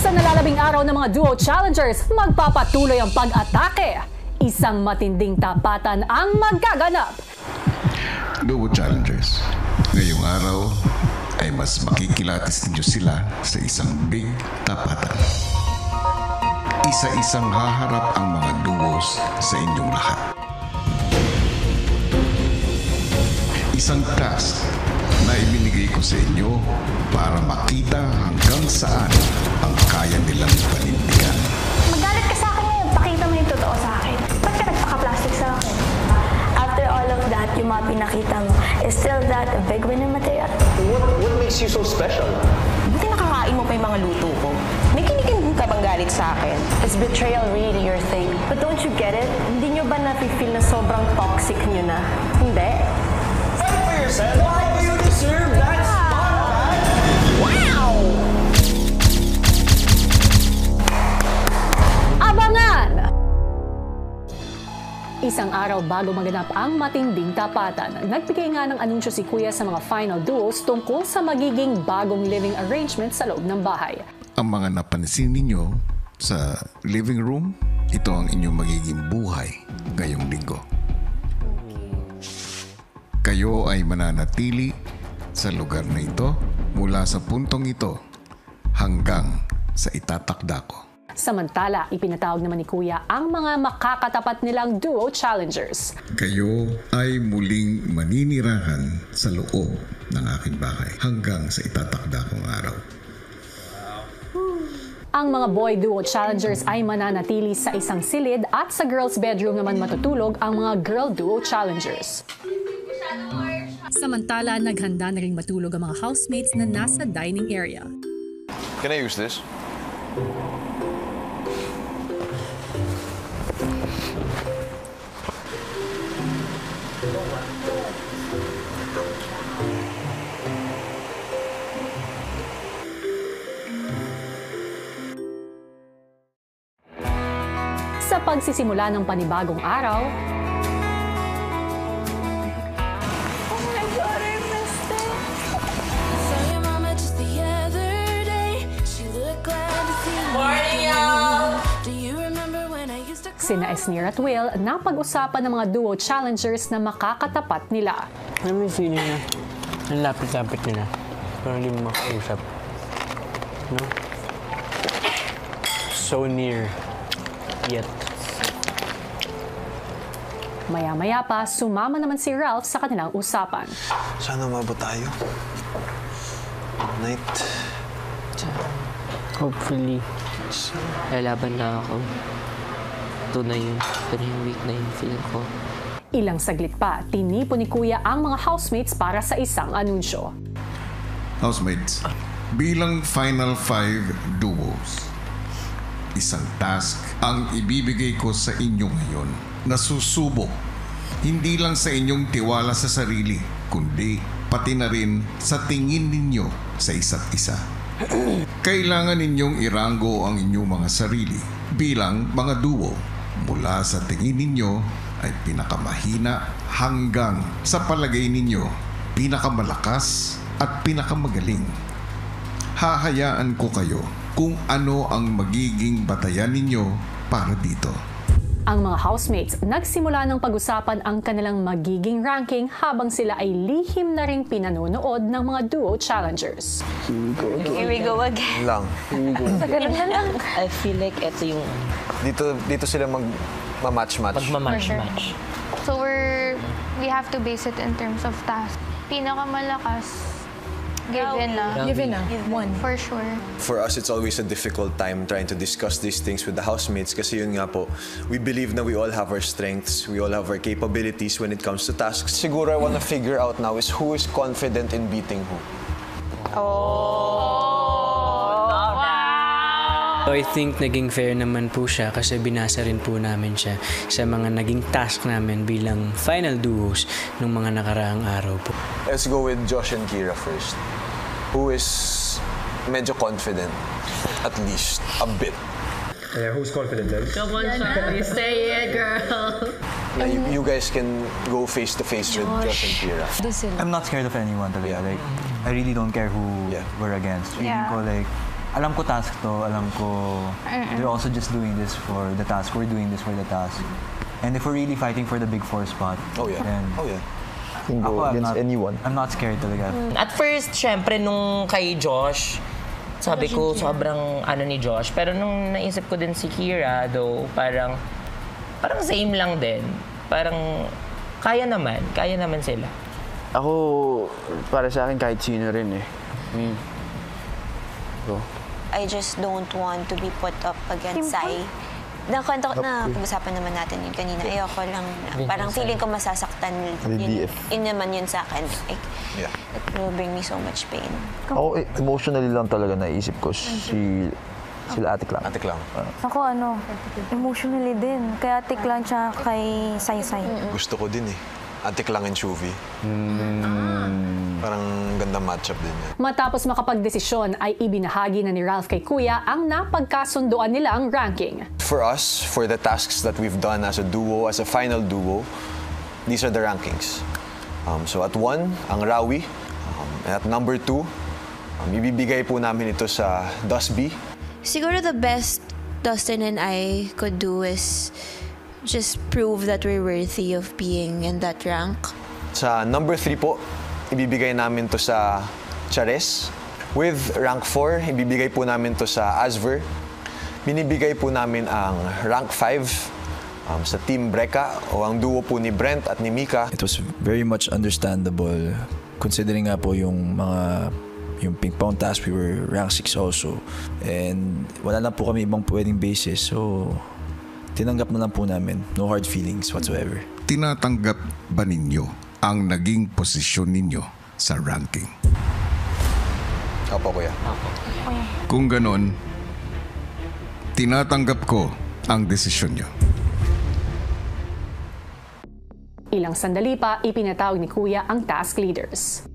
Sa nalalabing araw ng mga duo challengers, magpapatuloy ang pag-atake. Isang matinding tapatan ang magaganap. Duo challengers, ngayong araw ay mas makikilatis ninyo sila sa isang big tapatan. Isa-isang haharap ang mga duos sa inyong lahat. Isang task na ibinigay ko sa inyo para makita hanggang saan ang kaya nilang panindigan. Magalit ka sa akin ngayon, pakita mo yung totoo sa akin. Ba't ka nagpaka-plastic sa akin? After all of that, yung mga pinakita mo, is still that a big winner material? What makes you so special? Buti nakakain mo pa yung mga luto ko. May kinikin ka bang galit sa akin? Is betrayal really your thing? But don't you get it? Hindi nyo ba nafe-feel na sobrang toxic nyo na? Hindi? Fight for yourself! Why do you deserve that spot? Wow! Abangan! Isang araw bago maganap ang matinding tapatan, nagbigay nga ng anunsyo si Kuya sa mga final duos tungkol sa magiging bagong living arrangement sa loob ng bahay. Ang mga napansin ninyo sa living room, ito ang inyong magiging buhay ngayong linggo. Kayo ay mananatili sa lugar na ito mula sa puntong ito hanggang sa itatakda ko. Samantala, ipinatawag naman ni Kuya ang mga makakatapat nilang duo challengers. Kayo ay muling maninirahan sa loob ng aking bahay hanggang sa itatakda kong araw. Ang mga boy duo challengers ay mananatili sa isang silid at sa girls' bedroom naman matutulog ang mga girl duo challengers. Samantala, naghanda na rin matulog ang mga housemates na nasa dining area. Can I use this? Sa pagsisimula ng panibagong araw, sina Esnir at Will na pag-usapan ng mga duo challengers na makakatapat nila. Ano yung feeling na ang lapit-lapit nila pero hindi mo makausap? No? So near, yet. Maya-maya pa, sumama naman si Ralph sa kanilang usapan. Sana umabot tayo. Night. Hopefully. Lalaban na ako. Ito na yun. Pero yung week na yung feel ko. Ilang saglit pa, tinipon ni Kuya ang mga housemates para sa isang anunsyo. Housemates, bilang Final 5 duos, isang task ang ibibigay ko sa inyo ngayon na susubok hindi lang sa inyong tiwala sa sarili, kundi pati na rin sa tingin ninyo sa isa't isa. Kailangan ninyong iranggo ang inyong mga sarili bilang mga duo mula sa tingin ninyo ay pinakamahina hanggang sa palagay ninyo pinakamalakas at pinakamagaling. Hahayaan ko kayo kung ano ang magiging batayan ninyo para dito. Ang mga housemates nagsimula ng pag-usapan ang kanilang magiging ranking habang sila ay lihim na ring pinanonood ng mga duo challengers. Here we go again. Lang. Ganun na lang. I feel like ito yung Dito sila magma-match-match. magmamatch-match. So we have to base it in terms of task. Pinakamalakas, given na. Given na. One. For sure. For us, it's always a difficult time trying to discuss these things with the housemates kasi yun nga po, we believe na we all have our strengths, we all have our capabilities when it comes to tasks. Siguro I want to figure out now is who is confident in beating who. So I think naging fair naman po siya kasi binasa rin po namin siya sa mga naging task namin bilang final duos ng mga nakaraang araw po. Let's go with Josh and Kira first. Who is medyo confident, at least a bit. Yeah, who's confident then? Come on, Charlie. Say it, girl. You guys can go face to face with Josh and Kira. I'm not scared of anyone talaga. Like, I really don't care who we're against. Feeling ko like, alam ko task to, alam ko they're also just doing this for the task. We're doing this for the task. And if we're really fighting for the big 4 spot, then Go against anyone. I'm not scared talaga. At first, syempre, nung kay Josh, sabi ko, sobrang ni Josh. Pero nung naisip ko din si Kira, though, parang same lang din. Parang kaya naman sila. Ako, para sa akin, kahit sino rin eh. I just don't want to be put up against Sai. Nakwento na pag-usapan naman natin yun kanina. Ayoko lang, parang feeling ko masasaktan yun naman yun sa akin. Like, it will bring me so much pain. Ako, emotionally lang talaga naisip ko sila Ate Clang. Ako emotionally din. Kaya Ate Clang siya kay Sai. Gusto ko din eh. Ate Clang and Shuvi. Parang ganda matchup din yan. Matapos makapagdesisyon ay ibinahagi na ni Ralph kay Kuya ang napagkasunduan nilang ranking. For us, for the tasks that we've done as a duo, as a final duo, these are the rankings. So at 1, ang Rawi. At number 2, ibibigay po namin ito sa Dusby. Siguro the best Dustin and I could do is just prove that we're worthy of being in that rank. Sa number 3 po, ibibigay namin to sa Chares. With rank 4, ibibigay po namin to sa Asver. Binibigay po namin ang rank 5 sa Team Breka o ang duo po ni Brent at ni Mika. It was very much understandable considering nga po yung ping pong task, we were rank 6 also. And wala lang po kami ibang pwedeng basis. So, tinanggap na lang po namin. No hard feelings whatsoever. Tinatanggap ba ninyo ang naging posisyon ninyo sa ranking? Opo, Kuya. Kung ganon, tinatanggap ko ang desisyon nyo. Ilang sandali pa, ipinatawag ni Kuya ang task leaders.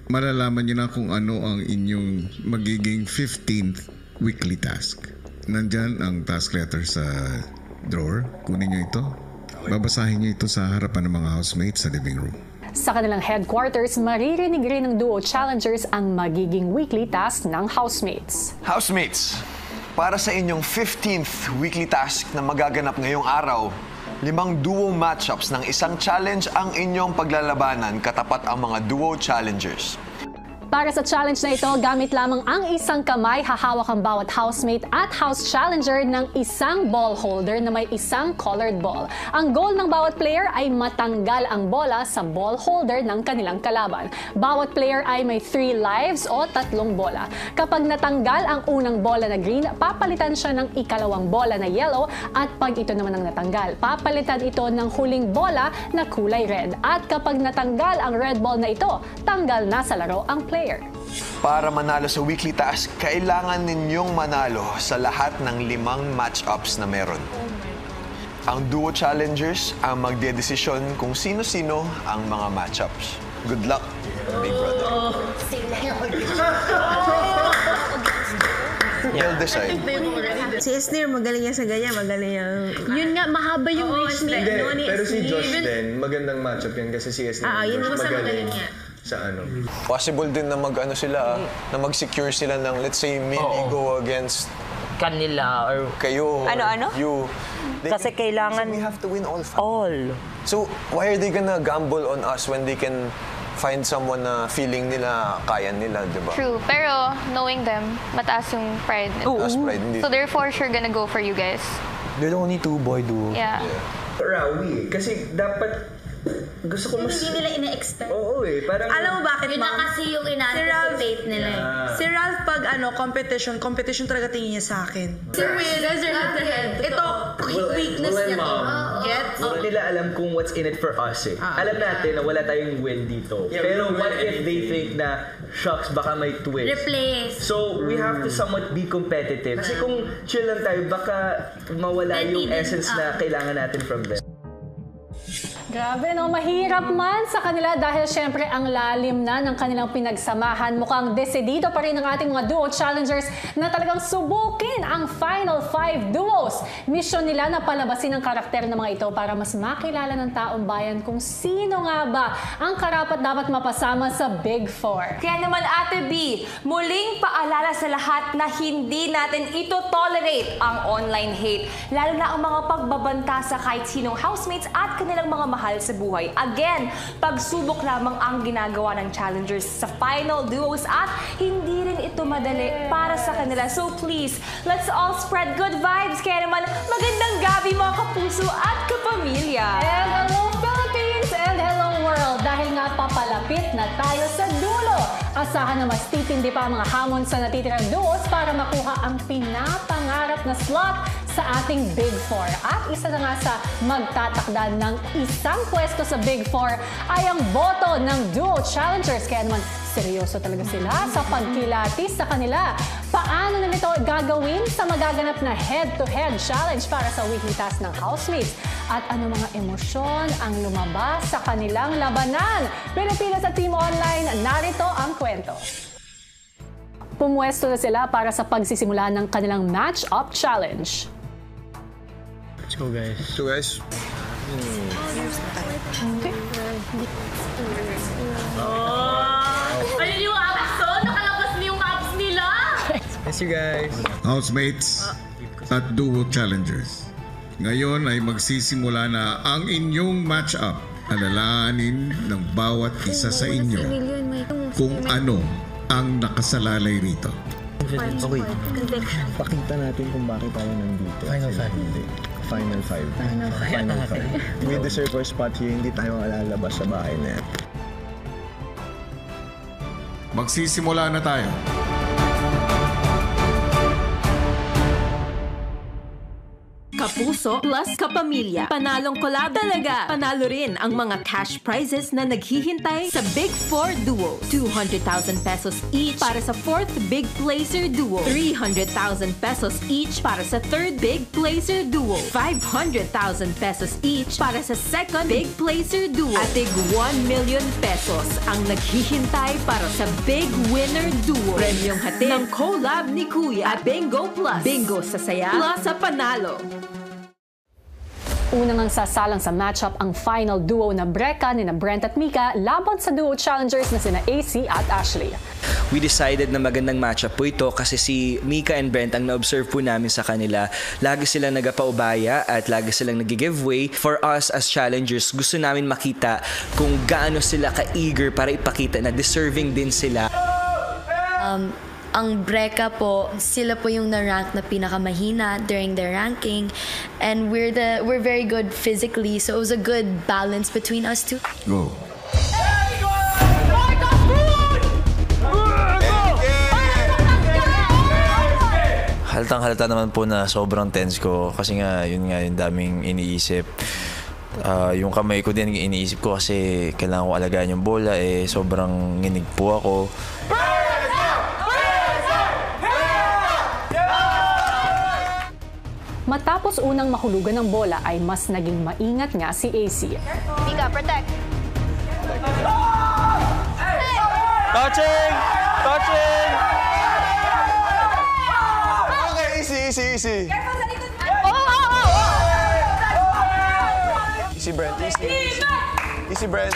Malalaman nyo na kung ano ang inyong magiging 15th weekly task. Nandyan ang task letter sa drawer. Kunin nyo ito. Babasahin nyo ito sa harapan ng mga housemates sa living room. Sa kanilang headquarters, maririnig rin ng duo challengers ang magiging weekly task ng housemates. Housemates, para sa inyong 15th weekly task na magaganap ngayong araw, 5 duo matchups ng isang challenge ang inyong paglalabanan katapat ang mga duo challengers. Para sa challenge na ito, gamit lamang ang isang kamay, hahawak ang bawat housemate at house challenger ng isang ball holder na may isang colored ball. Ang goal ng bawat player ay matanggal ang bola sa ball holder ng kanilang kalaban. Bawat player ay may 3 lives o 3 bola. Kapag natanggal ang unang bola na green, papalitan siya ng ikalawang bola na yellow at pag ito naman ang natanggal, papalitan ito ng huling bola na kulay red. At kapag natanggal ang red ball na ito, tanggal na sa laro ang player. Para manalo sa weekly task, kailangan ninyong manalo sa lahat ng 5 matchups na meron. Ang duo challengers ang magdedesisyon kung sino-sino ang mga matchups. Good luck, Big Brother. You'll decide. Si Esner, magaling yan sa ganyan, magaling yan. Yun nga, mahaba yung reach ni Pero si Josh din, magandang matchup yan kasi si Esner yun naman sa magaling niya. Sa ano. Possible din na na mag-secure sila ng, let's say, Millie go against kanila or kayo. You. Kasi kailangan we have to win all 5. All. So, why are they gonna gamble on us when they can find someone na feeling nila kaya nila, di ba? True. Pero, knowing them, mataas yung pride. Mataas pride, hindi. So, they're for sure gonna go for you guys. They're the only 2 boy duo. Yeah. Rawi, kasi dapat gusto ko mas... Hindi nila ina-extend. Oo eh, parang... Alam mo bakit, Yun na kasi yung in-anticipate nila. Si Ralph pag competition talaga tingin niya sa akin. Si Will, ito, weakness niya to. Gets? Hindi nila alam kung what's in it for us eh. Alam natin na wala tayong win dito. Pero what if they think na, shucks, baka may twist. Replace. So, we have to somewhat be competitive. Kasi kung chill lang tayo, baka mawala yung essence na kailangan natin from them. Grabe, no? Mahirap man sa kanila dahil syempre ang lalim na ng kanilang pinagsamahan. Mukhang desidido pa rin ang ating mga duo challengers na talagang subukin ang Final 5 duos. Mission nila na palabasin ang karakter ng mga ito para mas makilala ng taong bayan kung sino nga ba ang karapat-dapat mapasama sa Big Four. Kaya naman Ate B, muling paalala sa lahat na hindi natin ito tolerate ang online hate. Lalo na ang mga pagbabanta sa kahit sinong housemates at kanilang mga mahal sa buhay. Again, pagsubok lamang ang ginagawa ng challengers sa final duos at hindi rin ito madali para sa kanila. So please, let's all spread good vibes. Kaya naman, magandang gabi mga kapuso at kapamilya. And hello Philippines and hello world! Dahil nga papalapit na tayo sa dulo. Asahan na mas titindi pa ang mga hamon sa natitirang duos para makuha ang pinapangarap na slot sa ating Big Four. At isa na nga sa magtatakda ng isang pwesto sa Big Four ay ang boto ng duo challengers. Kaya naman seryoso talaga sila sa pagkilatis sa kanila. Paano na nito gagawin sa magaganap na head-to-head challenge para sa weekly task ng housemates? At ano mga emosyon ang lumabas sa kanilang labanan? Pilipinas at Team Online, narito ang kwento. Pumwesto na sila para sa pagsisimula ng kanilang match-up challenge. Let's go, guys. Let's go, guys. Ayun yung apps to? Nakalabas na yung apps nila! Yes, you guys. Housemates at duo challengers. Ngayon ay magsisimula na ang inyong match-up. Alalahanin ng bawat isa sa inyo kung ano ang nakasalalay rito. Okay. Pakita natin kung bakit tayo nandito. Final 5. Final 5. We deserve our spot here. Hindi tayo alalabas sa bahay na yan. Magsisimula na tayo. Kapuso plus kapamilya. Panalong collab talaga. Panalo rin ang mga cash prizes na naghihintay sa Big Four Duo. 200,000 pesos each para sa 4th Big Placer Duo. 300,000 pesos each para sa 3rd Big Placer Duo. 500,000 pesos each para sa 2nd Big Placer Duo. At tig 1 million pesos ang naghihintay para sa Big Winner Duo. Premyong hatid ng collab ni Kuya at Bingo Plus. Bingo sa saya plus sa panalo. Unang ang sasalang sa matchup ang final duo na Breka ni Brent at Mika laban sa duo challengers na sina AC at Ashley. We decided na magandang matchup po ito kasi si Mika and Brent, ang na-observe po namin sa kanila, lagi silang nagapaubaya at lagi silang nag-giveaway. For us as challengers, gusto namin makita kung gaano sila ka-eager para ipakita na deserving din sila. Ang Breka po, sila po yung na-rank na pinakamahina during their ranking, and we're very good physically, so it was a good balance between us two. Go. Haltang-halata naman po na sobrang tense ko kasi nga yung daming iniisip. Yung kamay ko din iniisip ko kasi kailangan ko alagaan yung bola, sobrang nginig po ako. Matapos unang mahulugan ng bola ay mas naging maingat nga si AC. Mika, protect! Touching! Touching! Okay, easy. Easy, Brent. Easy, Brent.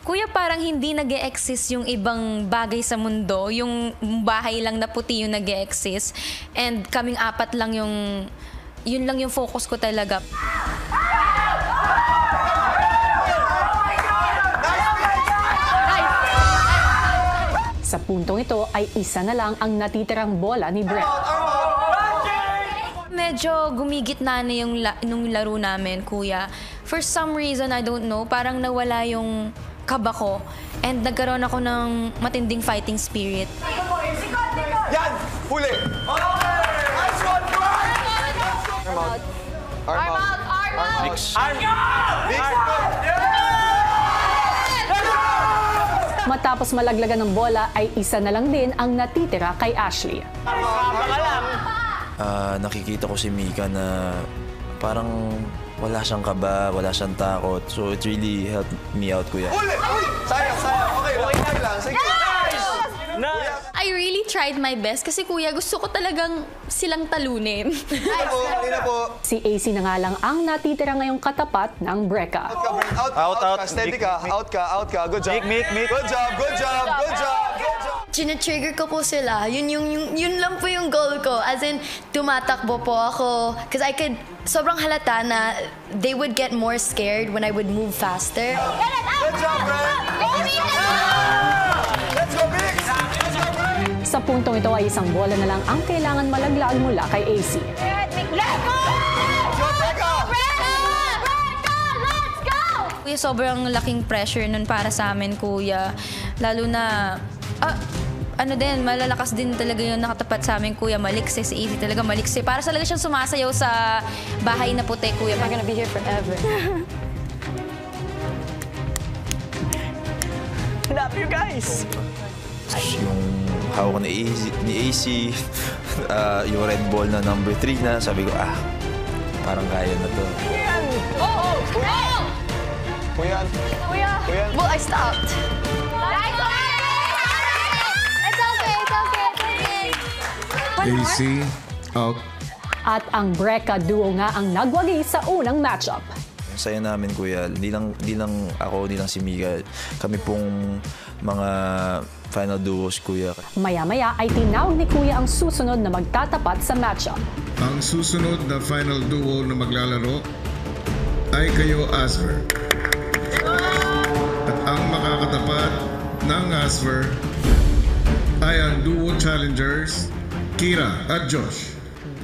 Kuya, parang hindi nag-e-exist yung ibang bagay sa mundo. Yung bahay lang na puti yung nag-e-exist. And kaming apat lang yun lang yung focus ko talaga. Sa puntong ito ay isa na lang ang natitirang bola ni Brent. Medyo gumigitna na yung laro namin, Kuya. For some reason, I don't know, parang nawala yung kaba ko. And nagkaroon ako ng matinding fighting spirit. Yan! Huli! Arm out! Mix! Matapos malaglagan ng bola ay isa na lang din ang natitira kay Ashley. Nakikita ko si Mika na parang wala siyang kaba, wala siyang takot. So it really helped me out, kuya. Sayang. Okay lang. Sige. I really tried my best kasi kuya, gusto ko talagang silang talunin. Si AC na nga lang ang natitira ngayong katapat ng Brecca. Out. Steady ka. Out ka. Good job. Make. Good job. Chine-trigger ko po sila. Yun lang po yung goal ko. As in, tumatakbo po ako. Because sobrang halata na they would get more scared when I would move faster. Good job, Brent! Let's go, Biggs! Sa puntong ito ay isang bola na lang ang kailangan malaglag mula kay AC. Kuya, sobrang laking pressure nun para sa amin, kuya. Lalo na, malalakas din talaga yung nakatapat sa amin, kuya. Maliksi, si Easy talaga maliksi. Para talaga siyang sumasayaw sa bahay na puti, kuya. We're gonna be here forever. Love you guys! Yung hawak ni AC, yung red ball na number 3 na, sabi ko, parang kaya na to. Kuya! Well, I stopped. AC, out. At ang Brecca duo nga ang nagwagi sa unang matchup. Ang saya namin, kuya. Hindi lang ako, hindi lang si Mika. Kami pong mga final duos, kuya. Maya-maya ay tinawag ni kuya ang susunod na magtatapat sa matchup. Ang susunod na final duo na maglalaro ay kayo, Asver. At ang makakatapat ng Asver ay ang duo challengers, Kira at Josh.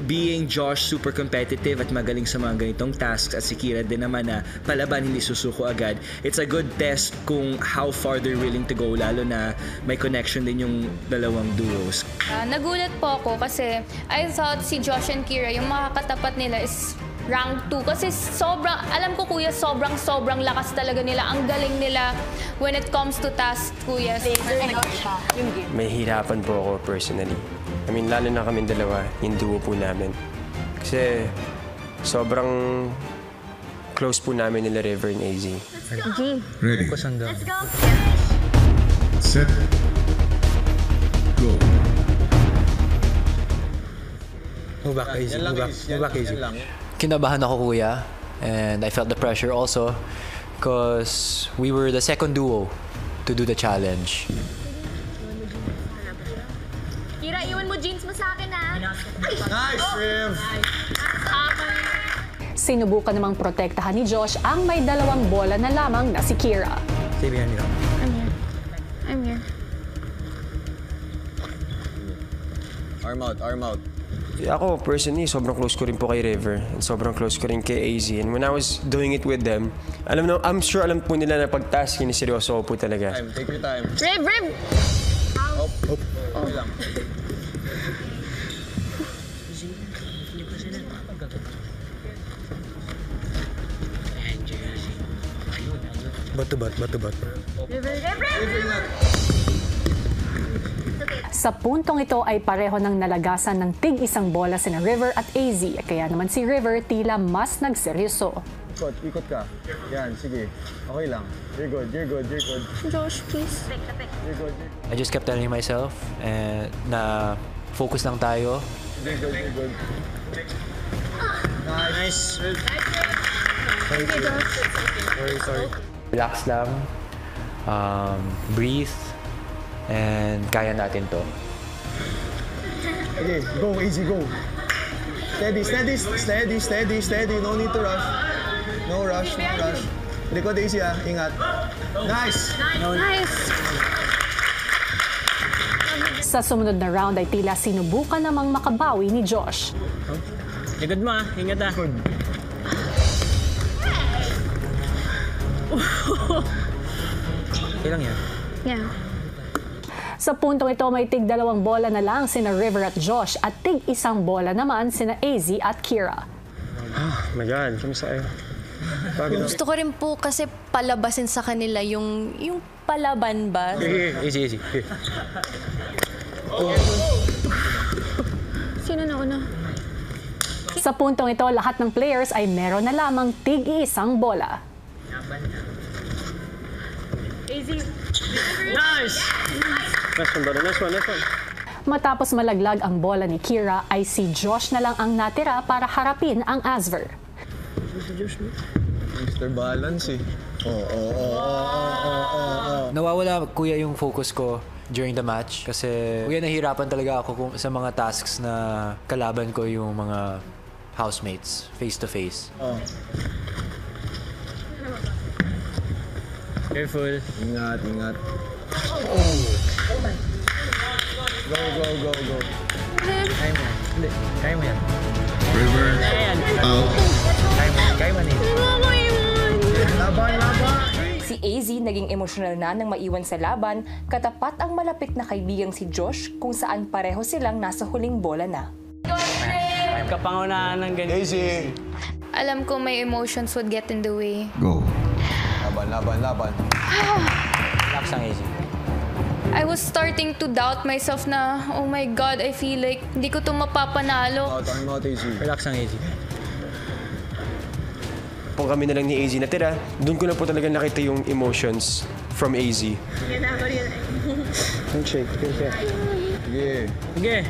Being Josh super competitive at magaling sa mga ganitong tasks at si Kira din naman na palaban hindi susuko agad, it's a good test kung how far they're willing to go, lalo na may connection din yung dalawang duos. Nagulat po ako kasi I thought si Josh and Kira, yung makakatapat nila is rank 2 kasi alam ko kuya, sobrang lakas talaga nila. Ang galing nila when it comes to task, kuya. May hirapan po ako personally. I mean, lalo na kami dalawa, yung duo po namin. Kasi sobrang close po namin nila River and AZ. Ready. Let's go. Set. Go. Move back, AZ. Kinabahan ako, kuya. And I felt the pressure also because we were the second duo to do the challenge. Kira, iwan mo jeans mo sa akin, Nice, Riv! Sinubukan namang protektahan ni Josh ang may 2 bola na lamang na si Kira. Stay behind me now. I'm here. Arm out. Ako, personally, sobrang close ko rin po kay River. And sobrang close ko rin kay AZ. And when I was doing it with them, I'm sure alam po nila na pag-task, seryoso ko po talaga. Take your time. Riv! Okay lang. Bato. Sa puntong ito ay pareho ng nalagasan ng tig-1 bola sina River at AZ. Kaya naman si River tila mas nagseryoso. Ikot ka. Yan, sige. Okay lang. You're good. Josh, please. You're good. I just kept telling myself na focus lang tayo. You're good. Nice. Thank you. Sorry. Relax lang. Breathe. And kaya natin to. Okay, go, easy, go. Steady. No need to rush. No rush. Likod, easy Ingat. Nice. Sa sumunod na round ay tila sinubukan namang makabawi ni Josh. Likod mo Ingat Okay lang yan. Yeah. Sa puntong ito may tig 2 bola na lang sina River at Josh at tig 1 bola naman sina AZ at Kira. My God, kamusta kayo? Gusto ko rin po kasi palabasin sa kanila yung palaban ba? Easy. Sino na una? Sa puntong ito, lahat ng players ay meron na lamang tig-iisang bola. Nice! Nice one, buddy. Nice one. Matapos malaglag ang bola ni Kira, ay si Josh na lang ang natira para harapin ang Asver. Mr. Balance eh. Nawawala, kuya, yung focus ko during the match kasi kuya, nahirapan talaga ako sa mga tasks na kalaban ko yung mga housemates face to face. Careful. Ingat. Go. Kaya mo yan. River. Out. Kaya mo yan. Laban. Si AZ naging emosyonal na nang maiwan sa laban, katapat ang malapit na kaibigang si Josh kung saan pareho silang nasa huling bola na. Kapangunahan ng ganyan. AZ. Alam ko may emotions would get in the way. Go. Laban. Relax ang AZ. I was starting to doubt myself na, oh my God, I feel like hindi ko ito mapapanalo. Time out, AZ. Relax ang AZ. Kung kami na lang ni AZ natira, doon ko na po talaga nakita yung emotions from AZ. Handshake. Sige.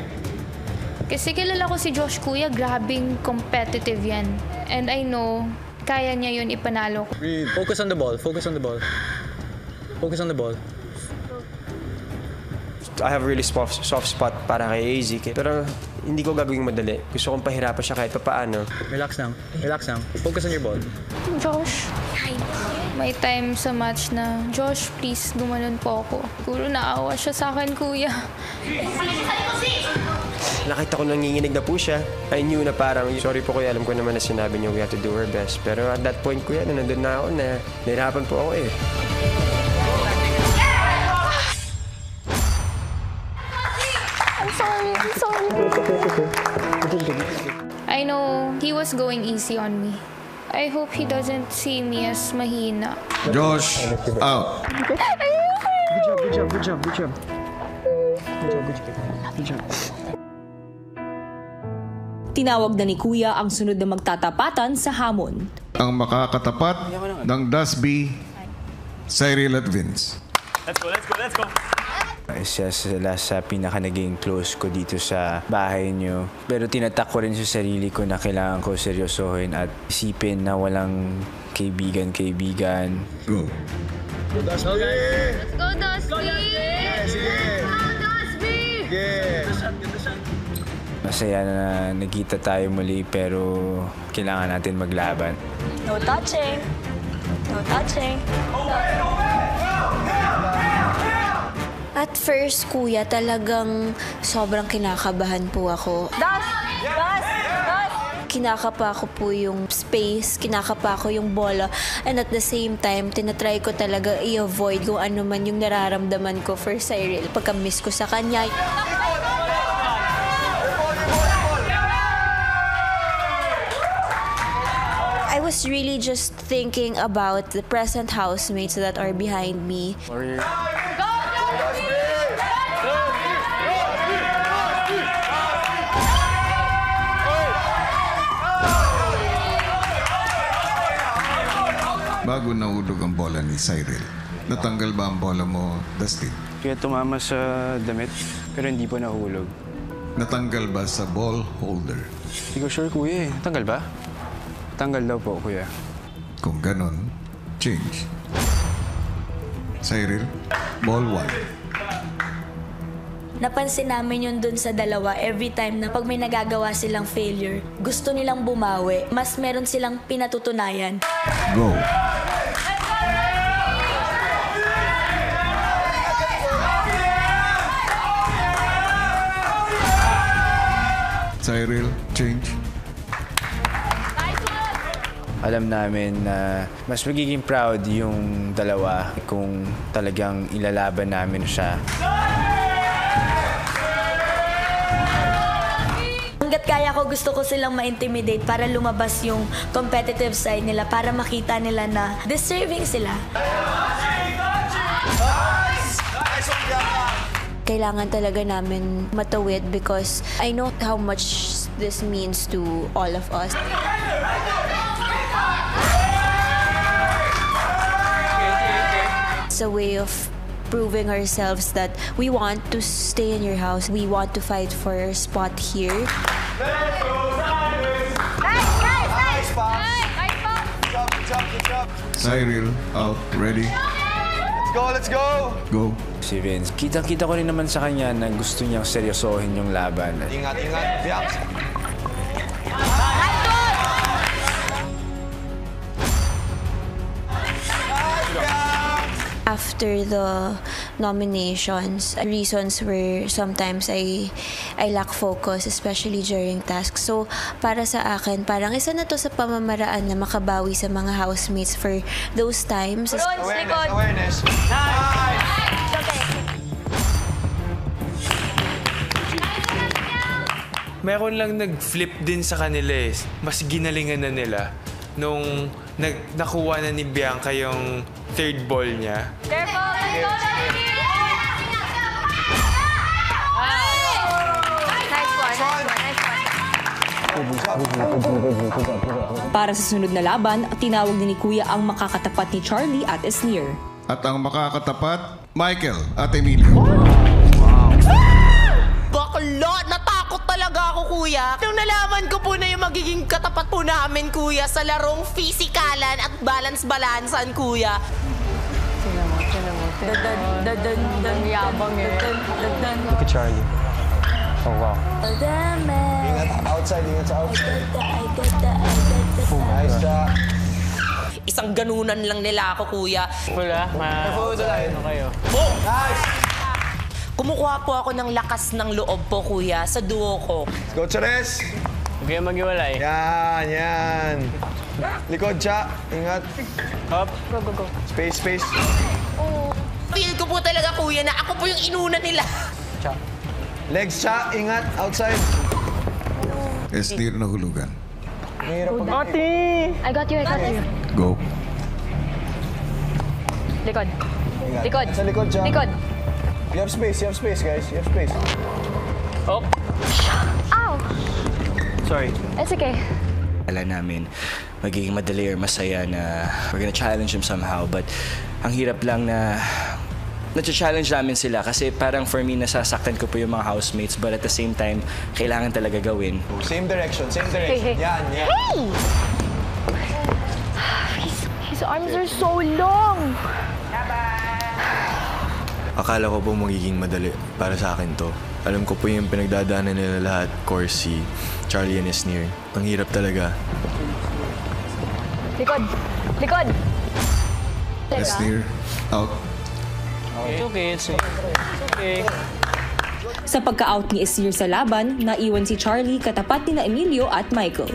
Kasi kilala ko si Josh, kuya, grabing competitive yan. And I know, kaya niya yun ipanalo ko. Focus on the ball. I have a really soft spot para kay AZ. Pero hindi ko gagawing madali. Gusto kong pahirapan siya kahit papaano. Relax lang. Focus on your ball. Josh, may time sa match na, Josh, please, gumanon po ako. Siguro naawa siya sa akin, kuya. Nakita ko nanginginig na po siya. I knew na parang, sorry po kuya, alam ko naman na sinabi niyo we have to do our best. Pero at that point, kuya, nandun na ako na nahirapan po ako eh. I'm sorry. I know he was going easy on me. I hope he doesn't see me as mahina. Josh, out. Good job. Tinawag na ni Kuya ang sunod na magtatapatan sa hamon. Ang makakatapat ng Dasby, Cyril at Vince. Let's go. Isa sila sa pinaka naging close ko dito sa bahay niyo. Pero tinatak ko rin sa sarili ko na kailangan ko seryosohin at isipin na walang kaibigan. Go. Let's go, Dasby! Masaya na nagkita tayo muli pero kailangan natin maglaban. No touching. At first, kuya, talagang sobrang kinakabahan po ako. Kinakapa ko po yung space, kinakapa ko yung bola. And at the same time, tinatry ko talaga i-avoid kung ano man yung nararamdaman ko for Cyril. Pagka-miss ko sa kanya. I was really just thinking about the present housemates that are behind me. Bago nahulog ang bola ni Cyril, natanggal ba ang bola mo, Dustin? Kaya tumama sa damit, pero hindi po nahulog. Natanggal ba sa ball holder? Hindi ko sure, kuya eh. Tanggal ba? Tanggal daw po, kuya. Kung ganon, change. Cyril, ball 1. Napansin namin yun dun sa dalawa every time na pag may nagagawa silang failure, gusto nilang bumawi, mas meron silang pinatutunayan. Go. Cyril, change. Alam namin na mas magiging proud yung dalawa kung talagang ilalaban namin siya. Hanggat kaya ko, gusto ko silang ma-intimidate para lumabas yung competitive side nila, para makita nila na deserving sila. kailangan talaga namin matawid because I know how much this means to all of us. It's a way of proving ourselves that we want to stay in your house. We want to fight for our spot here. Cyril, out. Ready? Let's go! Go. Si Vince, kita-kita ko rin naman sa kanya na gusto niyang seryosohin yung laban. Ingat, Biak! After the nominations, reasons were sometimes I lack focus, especially during tasks. So, para sa akin, parang isa na to sa pamamaraan na makabawi sa mga housemates for those times. Awareness. Meron lang nag-flip din sa kanila eh. Mas ginalingan na nila nung nakuha na ni Bianca yung third ball niya. Careful! Para sa sunod na laban, tinawag din ni Kuya ang makakatapat ni Charlie at Esnir. At ang makakatapat, Michael at Emilio. Bakla! Natakot talaga ako, Kuya. Nung nalaman ko po na yung magiging katapat po namin, Kuya, sa larong fisikalan at balance-balansan, Kuya. Yabang eh. Look at Charlie. Oh, wow. Ingat outside. Nice job. Isang ganunan lang nila ako, Kuya. Wala, ano kayo? Oh! Nice! Kumukuha po ako ng lakas ng loob po, Kuya, sa duo ko. Let's go, Chares! Huwag kayong mag-iwalay. Yan. Likod, Cha. Ingat. Hop. Go. Space. Feel ko po talaga, Kuya, na ako po yung inuna nila. Cha. Legs, Cha. Ingat. Outside. Esnir na hulugan. Ate! I got you. Go. Likod. Ingat. Sa likod, Cha. Likod. You have space, guys. You have space. Oh. Ow! Sorry. It's okay. Alam namin magiging madali or masaya na we're gonna challenge them somehow. But ang hirap lang na na-challenge namin sila kasi parang for me nasasaktan ko po yung mga housemates but at the same time, kailangan talaga gawin. Same direction. Hey. Yan. Hey! His arms are so long! Akala ko po magiging madali para sa akin to. Alam ko po yung pinagdadaanan nila lahat, Corsi, Charlie and Esnir. Ang hirap talaga. Likod! Esnir, out. It's okay. Sa pagka-out ni Esnir sa laban, naiwan si Charlie katapat ni na Emilio at Michael.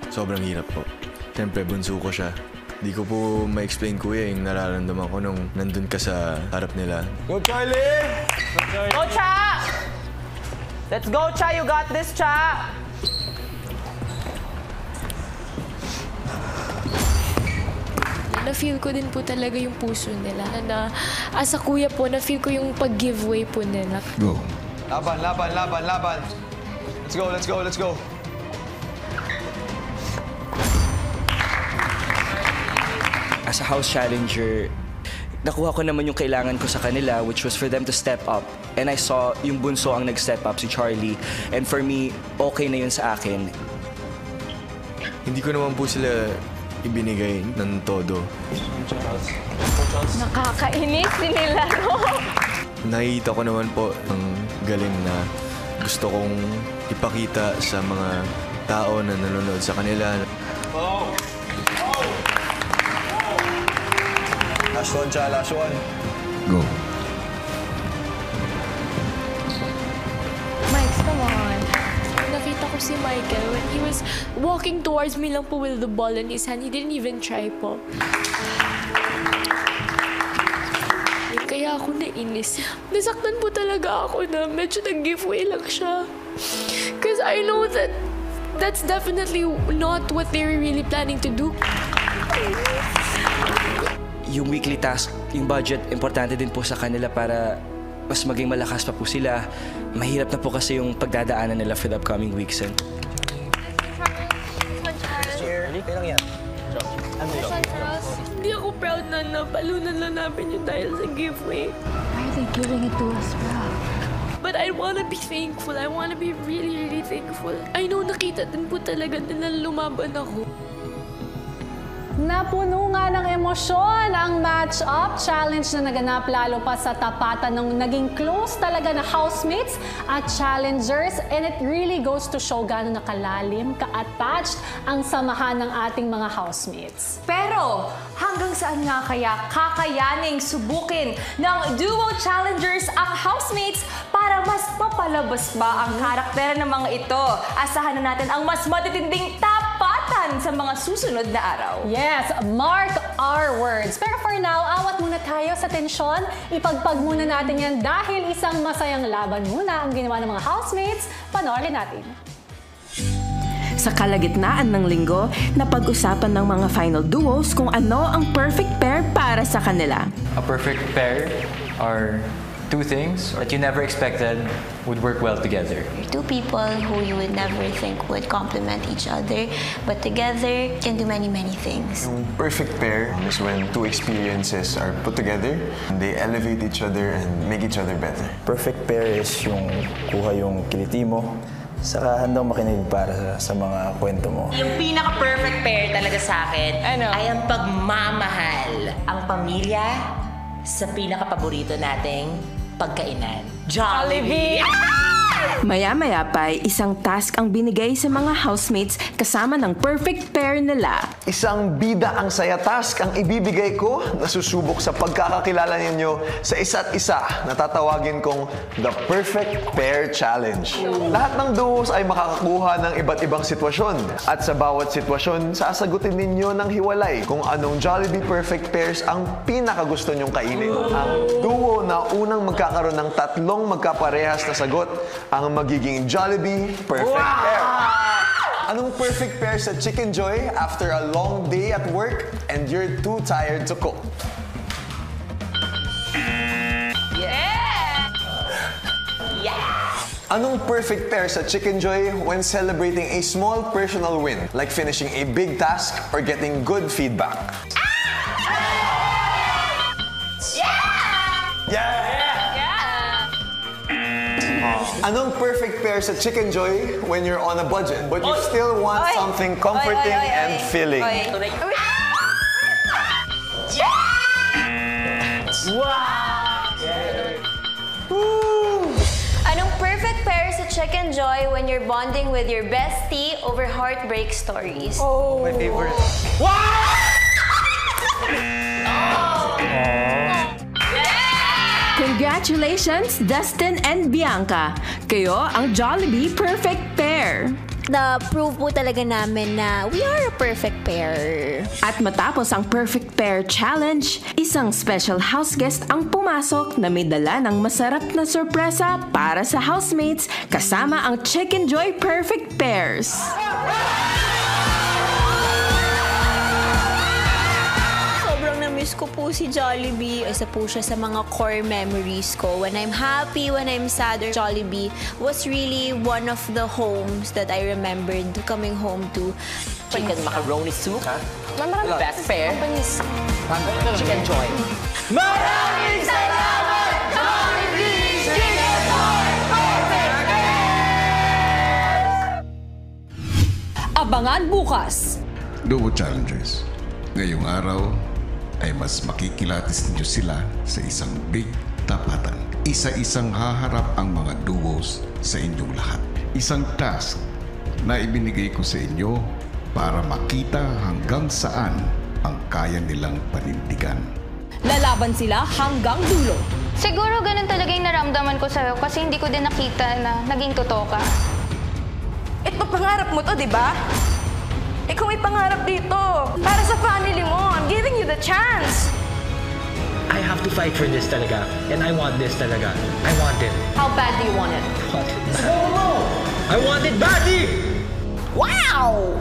Sobrang hirap po. Siyempre, bunso ko siya. Di ko po ma-explain, Kuya, yung nararamdaman ko nung nandun ka sa harap nila. Go, Charlie! Go, Cha! Let's go, Cha! You got this, Cha! Na-feel ko din po talaga yung puso nila. Na as a kuya po, na-feel ko yung pag-giveaway po nila. Go. Laban. Let's go. As a house challenger, nakuha ko naman yung kailangan ko sa kanila, which was for them to step up. And I saw yung bunso ang nag-step up, si Charlie. And for me, okay na yun sa akin. Hindi ko naman po sila ibinigay ng todo. Nakakainis din nila, no? Nakikita ko naman po ang galing na gusto kong ipakita sa mga tao na nanonood sa kanila. Last one, Cha. Go. Mike, come on. Nakita ko si Michael when he was walking towards me lang po with the ball in his hand. He didn't even try po. Kaya ako nainis. Nasaktan po talaga ako na medyo nag-giveaway lang siya. Because I know that that's definitely not what they were really planning to do. yung weekly task, yung budget, importante din po sa kanila para mas maging malakas pa po sila. Mahirap na po kasi yung pagdadaanan nila for the upcoming weeks. Hindi ako proud na nabalunan lang namin yun dahil sa giveaway. Why are they giving it to us, bro? But I wanna be thankful. I wanna be really, really thankful. I know nakita din po talaga nila lumaban ako. Napuno nga ng emosyon ang match-up challenge na naganap lalo pa sa tapatan ng naging close talaga na housemates at challengers, and it really goes to show gaano nakalalim, ka-attached ang samahan ng ating mga housemates. Pero hanggang saan nga kaya kakayaning subukin ng duo challengers ang housemates para mas mapalabas ba ang karakter ng mga ito? Asahan na natin ang mas matitinding tapatan sa mga susunod na araw. Yes, mark our words. Pero for now, awat muna tayo sa tensyon. Ipagpag muna natin yan dahil isang masayang laban muna ang ginawa ng mga housemates. Panoorin natin. Sa kalagitnaan ng linggo, napag-usapan ng mga final duos kung ano ang perfect pair para sa kanila. A perfect pair are two things that you never expected would work well together. Two people who you would never think would complement each other, but together can do many, many things. Yung perfect pair is when two experiences are put together and they elevate each other and make each other better. Perfect pair is yung kuha yung kiliti mo, saka handang makinig para sa mga kwento mo. Yung pinaka-perfect pair talaga sa akin ay ang pagmamahal. Ang pamilya sa pinaka-paborito nating pagkainan. Jollibee! Maya-maya pa ay isang task ang binigay sa mga housemates kasama ng perfect pair nila. Isang bida ang saya task ang ibibigay ko na susubok sa pagkakakilala ninyo sa isa't isa na tatawagin kong The Perfect Pair Challenge. Lahat ng duos ay makakakuha ng iba't ibang sitwasyon at sa bawat sitwasyon, sasagutin ninyo ng hiwalay kung anong Jollibee Perfect Pairs ang pinakagusto nyong kainin. Ang duo na unang magkakaroon ng tatlong magkaparehas na sagot ang magiging Jollibee Perfect Pair. Anong perfect pair sa Chicken Joy after a long day at work and you're too tired to cook? Yeah! Yeah! Anong perfect pair sa Chicken Joy when celebrating a small personal win, like finishing a big task or getting good feedback? Anong perfect pair sa Chicken Joy when you're on a budget, but you still want something comforting and filling? Anong perfect pair sa Chicken Joy when you're bonding with your bestie over heartbreak stories? Oh, my favorite. Congratulations, Dustin and Bianca! Kayo ang Jollibee Perfect Pair! Na-prove po talaga namin na we are a perfect pair. At matapos ang Perfect Pair Challenge, isang special house guest ang pumasok na may dala ng masarap na sorpresa para sa housemates kasama ang Chicken Joy Perfect Pairs. Miss ko po si Jollibee. Isa po siya sa mga core memories ko. When I'm happy, when I'm sad, Jollibee was really one of the homes that I remembered coming home to. Chicken macaroni soup. Best pair. Chicken Joy. Maraming salamat, Jollibee Chicken Joy Perfect Pairs! Abangan bukas. Duo Challengers. Ngayong araw, ay mas makikilatis ninyo sila sa isang big tapatan. Isa-isang haharap ang mga duos sa inyong lahat. Isang task na ibinigay ko sa inyo para makita hanggang saan ang kaya nilang panindigan. Lalaban sila hanggang dulo. Siguro ganun talaga yung naramdaman ko sa'yo kasi hindi ko din nakita na naging totoo ka. Ito pangarap mo to, di ba? Ikaw may pangarap dito. Para sa family mo. I'm giving you the chance. I have to fight for this talaga. And I want this talaga. I want it. How bad do you want it? I want it badly! Wow!